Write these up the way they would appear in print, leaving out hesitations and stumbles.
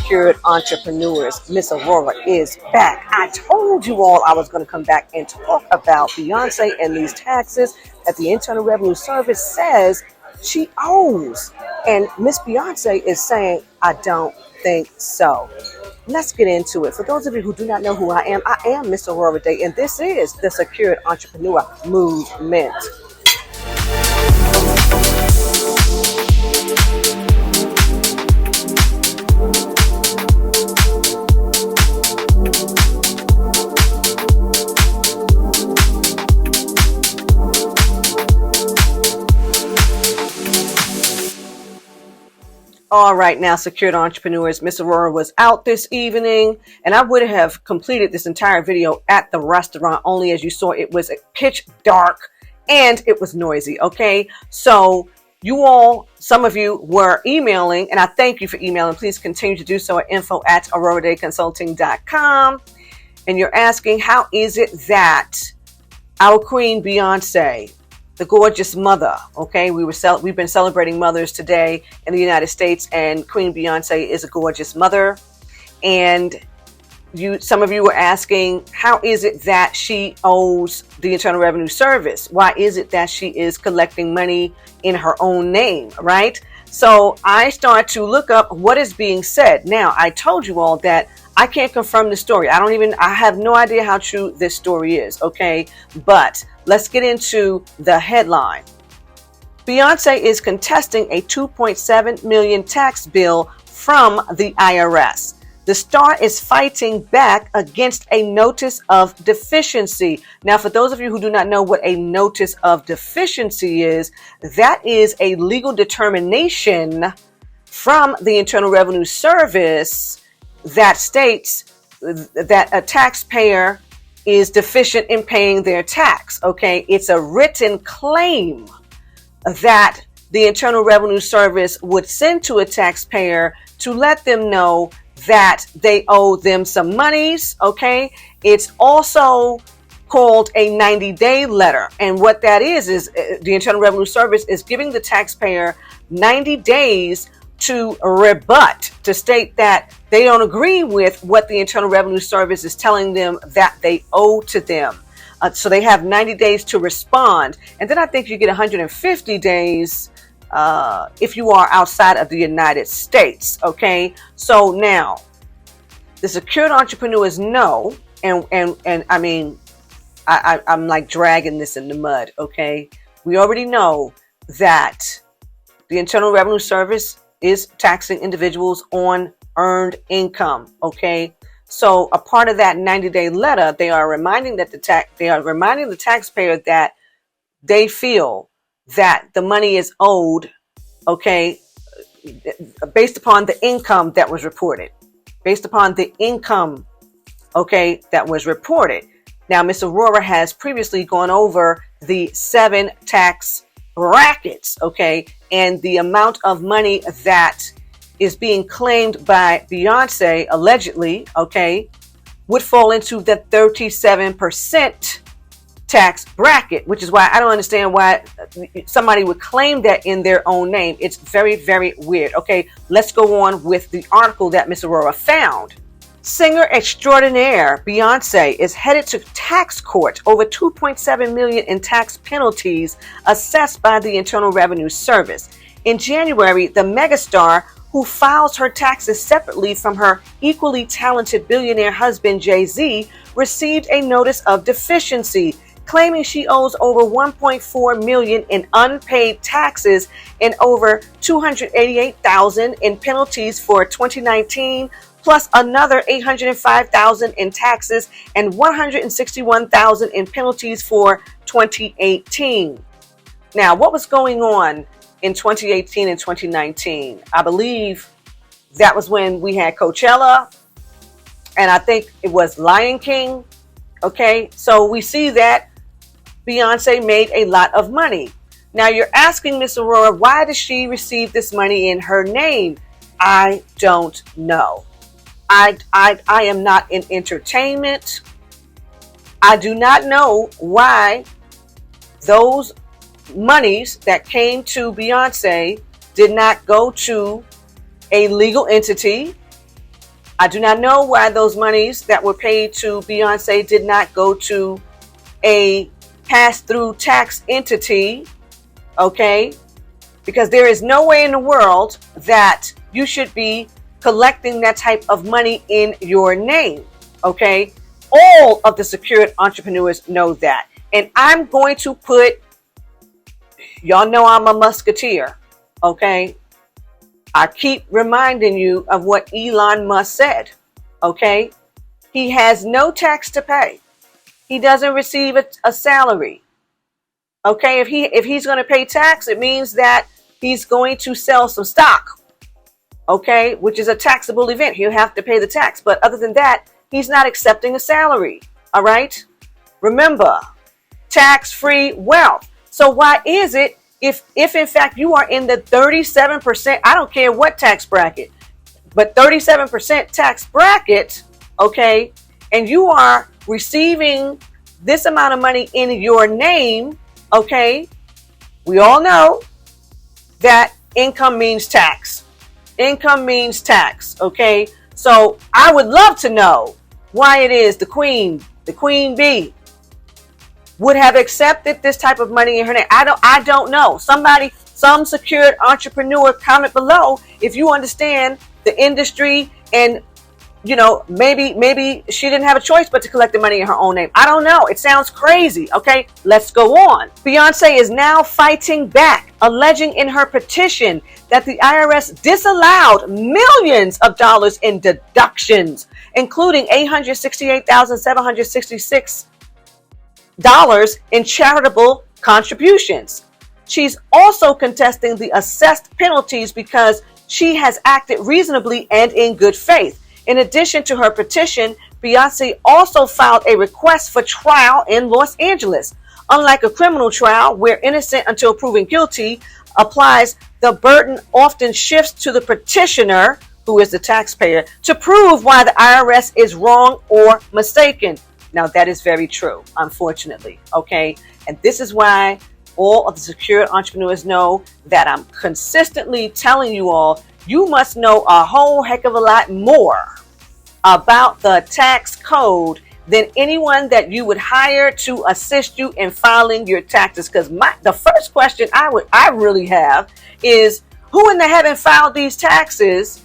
Secured Entrepreneurs. Miss Aurorah is back. I told you all I was going to come back and talk about Beyonce and these taxes that the Internal Revenue Service says she owes. And Miss Beyonce is saying, I don't think so. Let's get into it. For those of you who do not know who I am Miss Aurorah Dey, and this is the Secured Entrepreneur Movement. All right, now, Secured Entrepreneurs, Miss Aurorah was out this evening, and I would have completed this entire video at the restaurant, only as you saw, it was pitch dark and it was noisy, okay? So you all, some of you were emailing, and I thank you for emailing. Please continue to do so at info@aurorahdayconsulting.com. And you're asking, how is it that our Queen Beyonce, the gorgeous mother, okay, we've been celebrating mothers today in the United States, and Queen Beyonce is a gorgeous mother. And some of you were asking, how is it that she owes the Internal Revenue Service? Why is it that she is collecting money in her own name, right? So I start to look up what is being said. Now, I told you all that I can't confirm the story. I have no idea how true this story is, okay? But let's get into the headline. Beyonce is contesting a $2.7 million tax bill from the IRS. The star is fighting back against a notice of deficiency. Now, for those of you who do not know what a notice of deficiency is, that is a legal determination from the Internal Revenue Service that states that a taxpayer is deficient in paying their tax, okay? It's a written claim that the Internal Revenue Service would send to a taxpayer to let them know that they owe them some monies, okay? It's also called a 90-day letter. And what that is the Internal Revenue Service is giving the taxpayer 90 days to rebut, to state that they don't agree with what the Internal Revenue Service is telling them that they owe to them. So they have 90 days to respond. And then I think you get 150 days if you are outside of the United States. Okay. So now the secured entrepreneurs know, and I mean, I'm like dragging this in the mud. Okay. We already know that the Internal Revenue Service is taxing individuals on earned income. Okay. So a part of that 90-day letter, they are reminding the taxpayer that they feel that the money is owed, okay, based upon the income that was reported. Based upon the income, okay, that was reported. Now, Ms. Aurorah has previously gone over the 7 tax brackets, okay, and the amount of money that is being claimed by Beyonce, allegedly, okay, would fall into the 37% tax bracket, which is why I don't understand why somebody would claim that in their own name. It's very, very weird. Okay, let's go on with the article that Miss Aurorah found. Singer extraordinaire Beyonce is headed to tax court over $2.7 million in tax penalties assessed by the Internal Revenue Service. In January, the megastar, who files her taxes separately from her equally talented billionaire husband Jay-Z, received a notice of deficiency, claiming she owes over $1.4 million in unpaid taxes and over $288,000 in penalties for 2019, plus another $805,000 in taxes and $161,000 in penalties for 2018. Now, what was going on in 2018 and 2019? I believe that was when we had Coachella, and I think it was Lion King. Okay, so we see that Beyonce made a lot of money. Now you're asking Miss Aurorah, why does she receive this money in her name? I don't know. I am not in entertainment. I do not know why those monies that came to Beyonce did not go to a legal entity I do not know why those monies that were paid to Beyonce did not go to a pass-through tax entity, okay? Because there is no way in the world that you should be collecting that type of money in your name, okay? All of the secured entrepreneurs know that. And I'm going to put, y'all know I'm a musketeer, okay? I keep reminding you of what Elon Musk said, okay? He has no tax to pay. He doesn't receive a salary, okay? If he's going to pay tax, it means that he's going to sell some stock, okay? Which is a taxable event. He'll have to pay the tax. But other than that, he's not accepting a salary, all right? Remember, tax-free wealth. So why is it if in fact you are in the 37%, I don't care what tax bracket, but 37% tax bracket, okay, and you are receiving this amount of money in your name, okay, we all know that income means tax. Income means tax, okay? So I would love to know why it is the queen bee, would have accepted this type of money in her name. I don't know. Some secured entrepreneur, comment below if you understand the industry, and you know, maybe she didn't have a choice but to collect the money in her own name. I don't know. It sounds crazy. Okay, let's go on. Beyonce is now fighting back, alleging in her petition that the IRS disallowed millions of dollars in deductions, including $868,766 in charitable contributions. She's also contesting the assessed penalties because she has acted reasonably and in good faith. In addition to her petition, Beyonce also filed a request for trial in Los Angeles. Unlike a criminal trial where innocent until proven guilty applies, the burden often shifts to the petitioner, who is the taxpayer, to prove why the IRS is wrong or mistaken. Now, that is very true, unfortunately, okay? And this is why all of the secured entrepreneurs know that I'm consistently telling you all, you must know a whole heck of a lot more about the tax code than anyone that you would hire to assist you in filing your taxes. Because the first question I really have is, who in the heaven filed these taxes?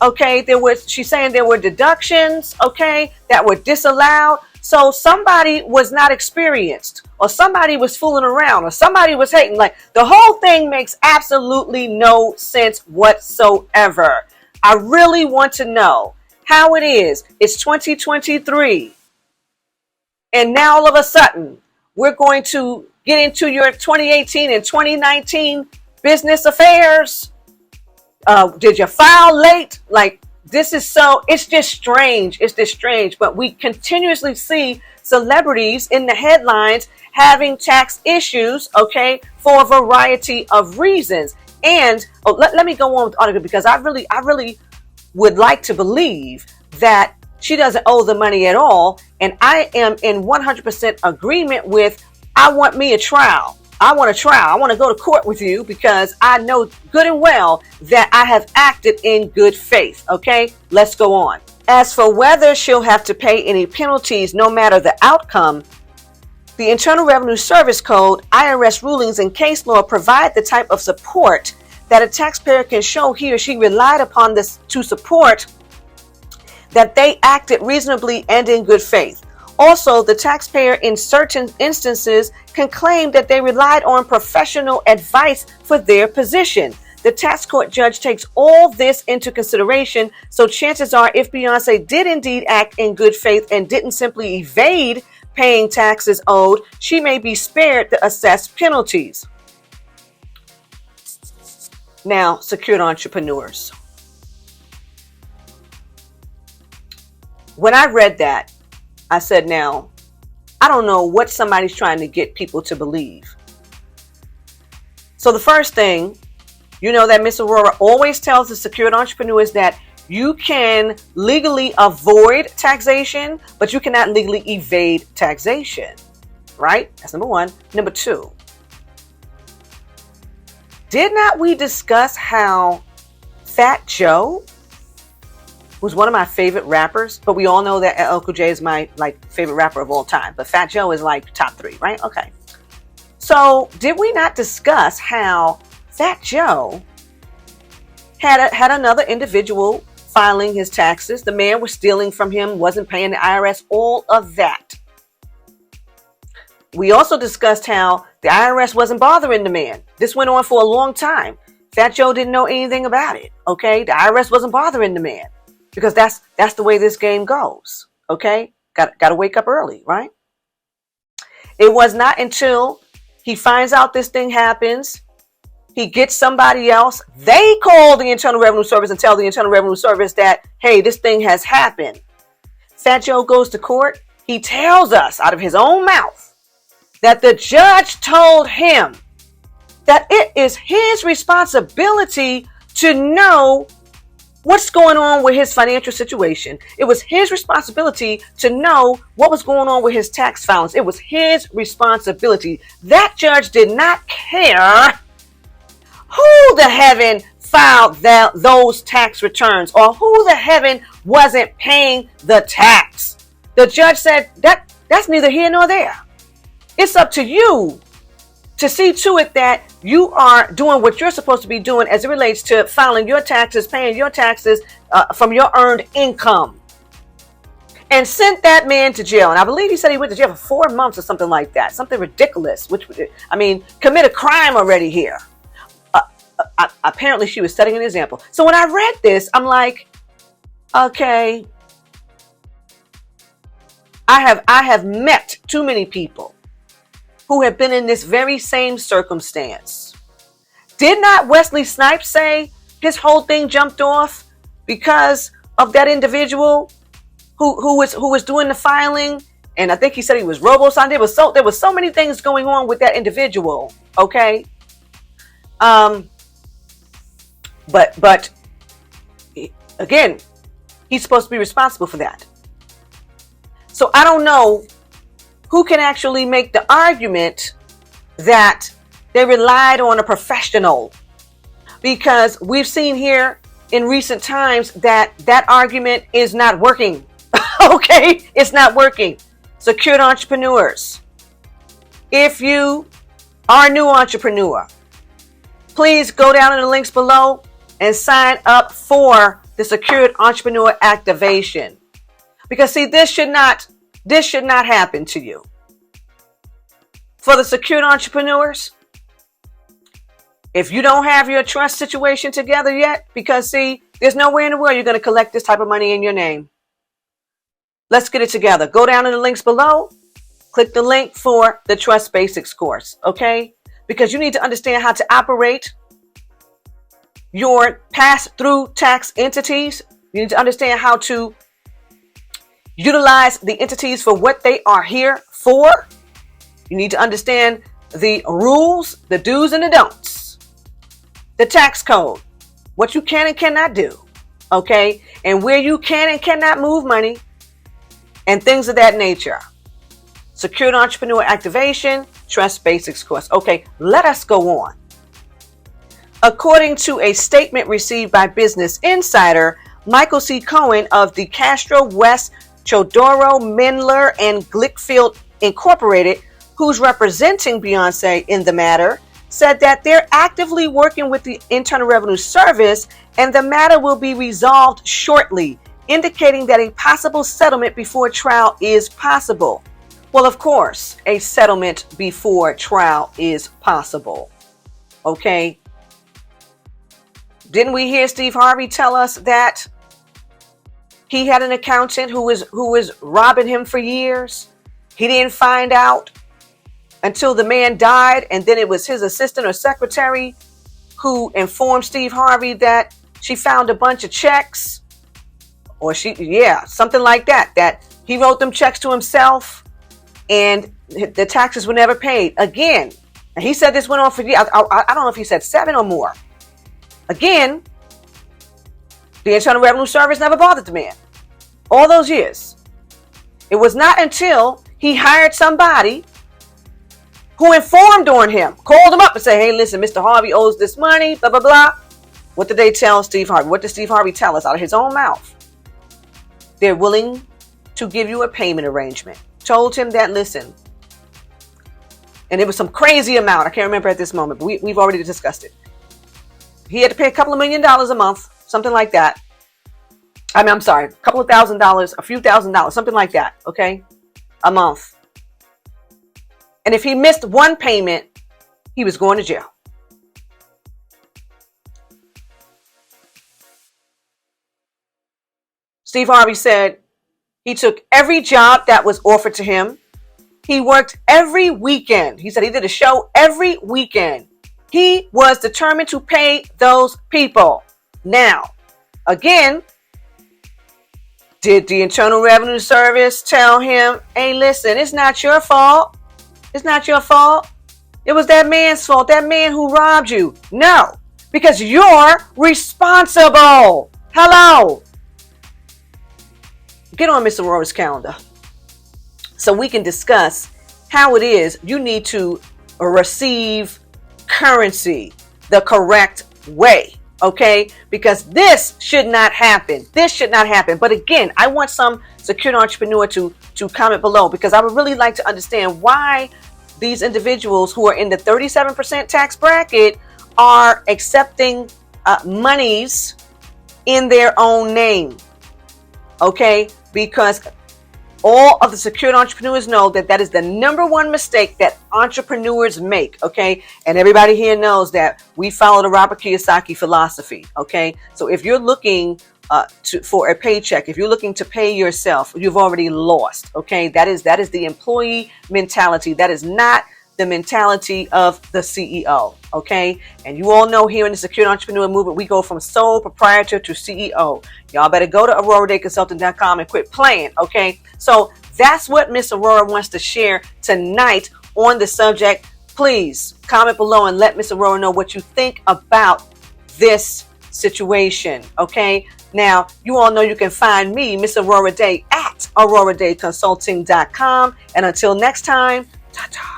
Okay, she's saying there were deductions, okay, that were disallowed. So somebody was not experienced, or somebody was fooling around, or somebody was hating. Like, the whole thing makes absolutely no sense whatsoever. I really want to know how it is. It's 2023. And now all of a sudden, we're going to get into your 2018 and 2019 business affairs. Did you file late? Like, this is it's just strange. It's just strange. But we continuously see celebrities in the headlines having tax issues, okay, for a variety of reasons. And let me go on with the article, because I really would like to believe that she doesn't owe the money at all. And I am in 100% agreement with, I want me a trial. I want a trial. I want to go to court with you, because I know good and well that I have acted in good faith. Okay, let's go on. As for whether she'll have to pay any penalties, no matter the outcome, the Internal Revenue Service Code, IRS rulings, and case law provide the type of support that a taxpayer can show he or she relied upon this to support that they acted reasonably and in good faith. Also, the taxpayer in certain instances can claim that they relied on professional advice for their position. The tax court judge takes all this into consideration, so chances are, if Beyonce did indeed act in good faith and didn't simply evade paying taxes owed, she may be spared the assessed penalties. Now, secured entrepreneurs. When I read that, I said, now, I don't know what somebody's trying to get people to believe. So the first thing, you know that Miss Aurorah always tells the secured entrepreneurs that you can legally avoid taxation, but you cannot legally evade taxation, right? That's number one. Number two, did not we discuss how Fat Joe who's one of my favorite rappers, but we all know that LL Cool J is my favorite rapper of all time. But Fat Joe is like top 3, right? Okay. So did we not discuss how Fat Joe had another individual filing his taxes? The man was stealing from him, wasn't paying the IRS, all of that. We also discussed how the IRS wasn't bothering the man. This went on for a long time. Fat Joe didn't know anything about it. Okay, the IRS wasn't bothering the man because that's the way this game goes. Okay, got to wake up early, right? It was not until he finds out this thing happens, he gets somebody else, they call the Internal Revenue Service and tell the Internal Revenue Service that, hey, this thing has happened. Fat Joe goes to court. He tells us out of his own mouth that the judge told him that it is his responsibility to know what's going on with his financial situation. It was his responsibility to know what was going on with his tax filings. It was his responsibility. That judge did not care who the heaven filed those tax returns or who the heaven wasn't paying the tax. The judge said that's neither here nor there. It's up to you to see to it that you are doing what you're supposed to be doing as it relates to filing your taxes, paying your taxes from your earned income. And sent that man to jail. And I believe he said he went to jail for 4 months or something like that. Something ridiculous. Commit a crime already here. Apparently she was setting an example. So when I read this, I'm like, okay, I have met too many people who have been in this very same circumstance. Did not Wesley Snipes say his whole thing jumped off because of that individual who was doing the filing? And I think he said he was robo-signed. There was so many things going on with that individual. Okay. But again, he's supposed to be responsible for that. So I don't know who can actually make the argument that they relied on a professional, because we've seen here in recent times that argument is not working. Okay, it's not working. Secured entrepreneurs, if you are a new entrepreneur, please go down in the links below and sign up for the Secured Entrepreneur Activation. Because see, this should not happen to you. For the secured entrepreneurs, if you don't have your trust situation together yet, because see, there's nowhere in the world you're going to collect this type of money in your name. Let's get it together. Go down in the links below. Click the link for the Trust Basics course, okay? Because you need to understand how to operate your pass-through tax entities. You need to understand how to utilize the entities for what they are here for. You need to understand the rules, the do's and the don'ts, the tax code, what you can and cannot do, okay? And where you can and cannot move money and things of that nature. Secured Entrepreneur Activation, Trust Basics course. Okay, let us go on. According to a statement received by Business Insider, Michael C. Cohen of the Castro West Chodoro, Mindler, and Glickfield Incorporated, who's representing Beyonce in the matter, said that they're actively working with the Internal Revenue Service and the matter will be resolved shortly, indicating that a possible settlement before trial is possible. Well, of course, a settlement before trial is possible. Okay. Didn't we hear Steve Harvey tell us that he had an accountant who was robbing him for years? He didn't find out until the man died, and then it was his assistant or secretary who informed Steve Harvey that she found a bunch of checks, or something like that, that he wrote them checks to himself and the taxes were never paid. Again, and he said this went on for years. I don't know if he said 7 or more. Again, the Internal Revenue Service never bothered the man all those years. It was not until he hired somebody who informed on him, called him up and said, hey, listen, Mr. Harvey owes this money, blah, blah, blah. What did they tell Steve Harvey? What did Steve Harvey tell us out of his own mouth? they're willing to give you a payment arrangement. Told him that, listen, and it was some crazy amount. I can't remember at this moment, but we've already discussed it. He had to pay a couple of $1 million a month, something like that. I'm sorry, a couple of $1,000s, a few $1,000s, something like that, okay? A month. And if he missed one payment, he was going to jail. Steve Harvey said he took every job that was offered to him. He worked every weekend. He said he did a show every weekend. He was determined to pay those people. Now, again, did the Internal Revenue Service tell him, hey, listen, it's not your fault. It's not your fault. It was that man's fault, that man who robbed you. No, because you're responsible. Hello. Get on Miss Aurorah's calendar so we can discuss how it is you need to receive currency the correct way. Okay, because this should not happen. This should not happen. But again, I want some secured entrepreneur to comment below, because I would really like to understand why these individuals who are in the 37% tax bracket are accepting monies in their own name. Okay, because all of the secured entrepreneurs know that that is the number one mistake that entrepreneurs make, okay? And everybody here knows that we follow the Robert Kiyosaki philosophy, okay? So if you're looking for a paycheck, if you're looking to pay yourself, you've already lost, okay? That is the employee mentality. That is not the mentality of the CEO, okay? And you all know here in the Secured Entrepreneur Movement, we go from sole proprietor to CEO. Y'all better go to AurorahDeyConsulting.com and quit playing, okay? So that's what Miss Aurorah wants to share tonight on the subject. Please comment below and let Miss Aurorah know what you think about this situation, okay? Now, you all know you can find me, Miss Aurorah Dey, at AurorahDeyConsulting.com. And until next time, ta-ta.